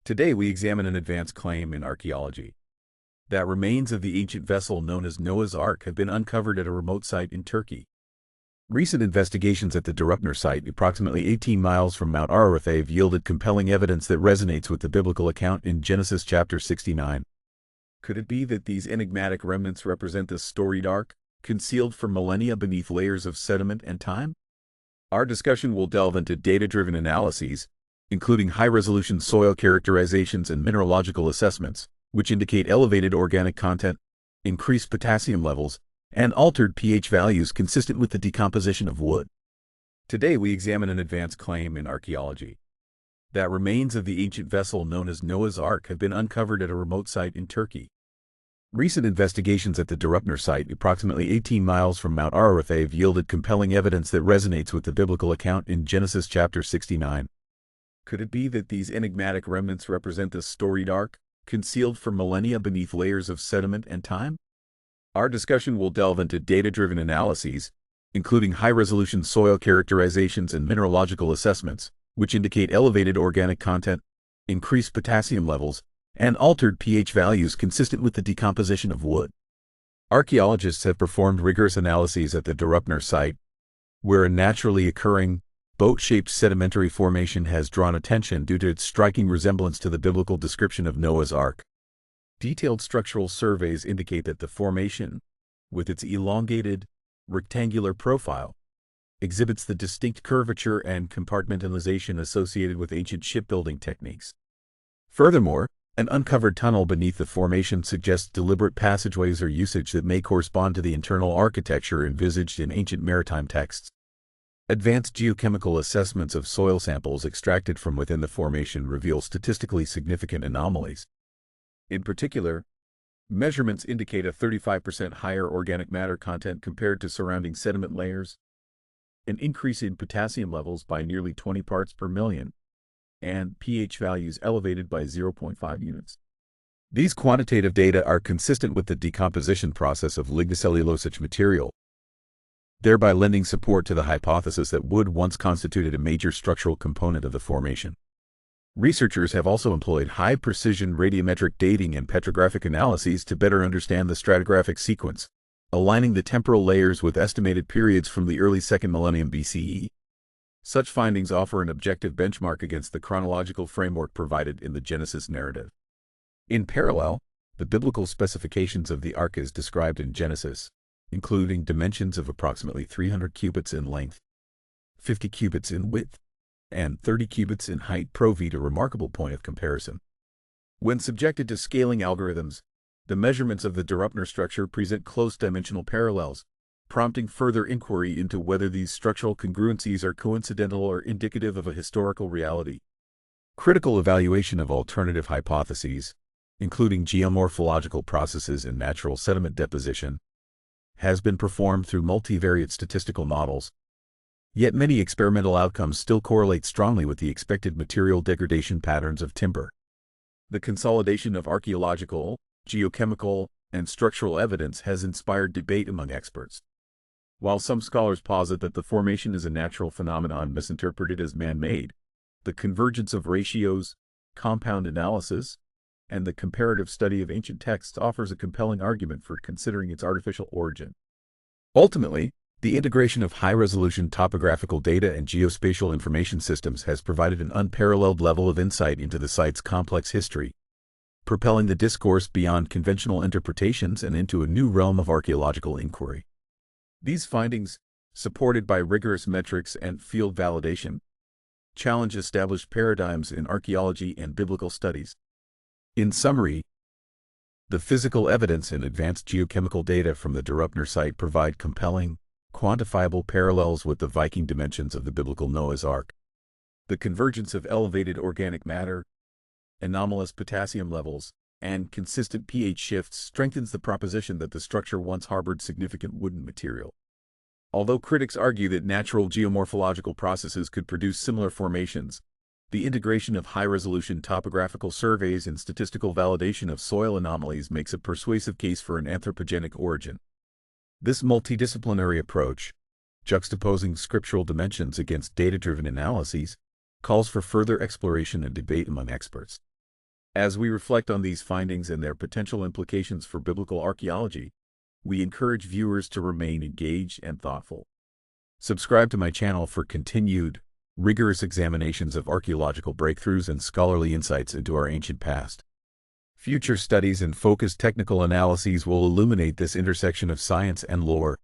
Today we examine an advanced claim in archaeology. That remains of the ancient vessel known as Noah's Ark have been uncovered at a remote site in Turkey. Recent investigations at the Durupner site, approximately 18 miles from Mount Ararat, have yielded compelling evidence that resonates with the biblical account in Genesis chapter 69. Could it be that these enigmatic remnants represent the storied ark, concealed for millennia beneath layers of sediment and time? Our discussion will delve into data-driven analyses, including high-resolution soil characterizations and mineralogical assessments, which indicate elevated organic content, increased potassium levels, and altered pH values consistent with the decomposition of wood. Today we examine an advanced claim in archaeology. That remains of the ancient vessel known as Noah's Ark have been uncovered at a remote site in Turkey. Recent investigations at the Durupner site, approximately 18 miles from Mount Ararat, have yielded compelling evidence that resonates with the biblical account in Genesis chapter 69. Could it be that these enigmatic remnants represent the storied ark, concealed for millennia beneath layers of sediment and time? Our discussion will delve into data-driven analyses, including high-resolution soil characterizations and mineralogical assessments, which indicate elevated organic content, increased potassium levels, and altered pH values consistent with the decomposition of wood. Archaeologists have performed rigorous analyses at the Durupner site, where a naturally occurring, boat-shaped sedimentary formation has drawn attention due to its striking resemblance to the biblical description of Noah's Ark. Detailed structural surveys indicate that the formation, with its elongated, rectangular profile, exhibits the distinct curvature and compartmentalization associated with ancient shipbuilding techniques. Furthermore, an uncovered tunnel beneath the formation suggests deliberate passageways or usage that may correspond to the internal architecture envisaged in ancient maritime texts. Advanced geochemical assessments of soil samples extracted from within the formation reveal statistically significant anomalies. In particular, measurements indicate a 35% higher organic matter content compared to surrounding sediment layers, an increase in potassium levels by nearly 20 parts per million, and pH values elevated by 0.5 units. These quantitative data are consistent with the decomposition process of lignocellulosic material, thereby lending support to the hypothesis that wood once constituted a major structural component of the formation. Researchers have also employed high-precision radiometric dating and petrographic analyses to better understand the stratigraphic sequence, aligning the temporal layers with estimated periods from the early 2nd millennium BCE. Such findings offer an objective benchmark against the chronological framework provided in the Genesis narrative. In parallel, the biblical specifications of the ark as described in Genesis, including dimensions of approximately 300 cubits in length, 50 cubits in width, and 30 cubits in height, prove a remarkable point of comparison. When subjected to scaling algorithms, the measurements of the Durupner structure present close dimensional parallels, prompting further inquiry into whether these structural congruencies are coincidental or indicative of a historical reality. Critical evaluation of alternative hypotheses, including geomorphological processes and natural sediment deposition, has been performed through multivariate statistical models. Yet many experimental outcomes still correlate strongly with the expected material degradation patterns of timber. The consolidation of archaeological, geochemical, and structural evidence has inspired debate among experts. While some scholars posit that the formation is a natural phenomenon misinterpreted as man-made, the convergence of ratios, compound analysis, and the comparative study of ancient texts offers a compelling argument for considering its artificial origin. Ultimately, the integration of high-resolution topographical data and geospatial information systems has provided an unparalleled level of insight into the site's complex history, propelling the discourse beyond conventional interpretations and into a new realm of archaeological inquiry. These findings, supported by rigorous metrics and field validation, challenge established paradigms in archaeology and biblical studies. In summary, the physical evidence and advanced geochemical data from the Durupner site provide compelling, quantifiable parallels with the Viking dimensions of the biblical Noah's Ark. The convergence of elevated organic matter, anomalous potassium levels, and consistent pH shifts strengthens the proposition that the structure once harbored significant wooden material. Although critics argue that natural geomorphological processes could produce similar formations, the integration of high-resolution topographical surveys and statistical validation of soil anomalies makes a persuasive case for an anthropogenic origin. This multidisciplinary approach, juxtaposing scriptural dimensions against data-driven analyses, calls for further exploration and debate among experts. As we reflect on these findings and their potential implications for biblical archaeology, we encourage viewers to remain engaged and thoughtful. Subscribe to my channel for continued, rigorous examinations of archaeological breakthroughs and scholarly insights into our ancient past. Future studies and focused technical analyses will illuminate this intersection of science and lore,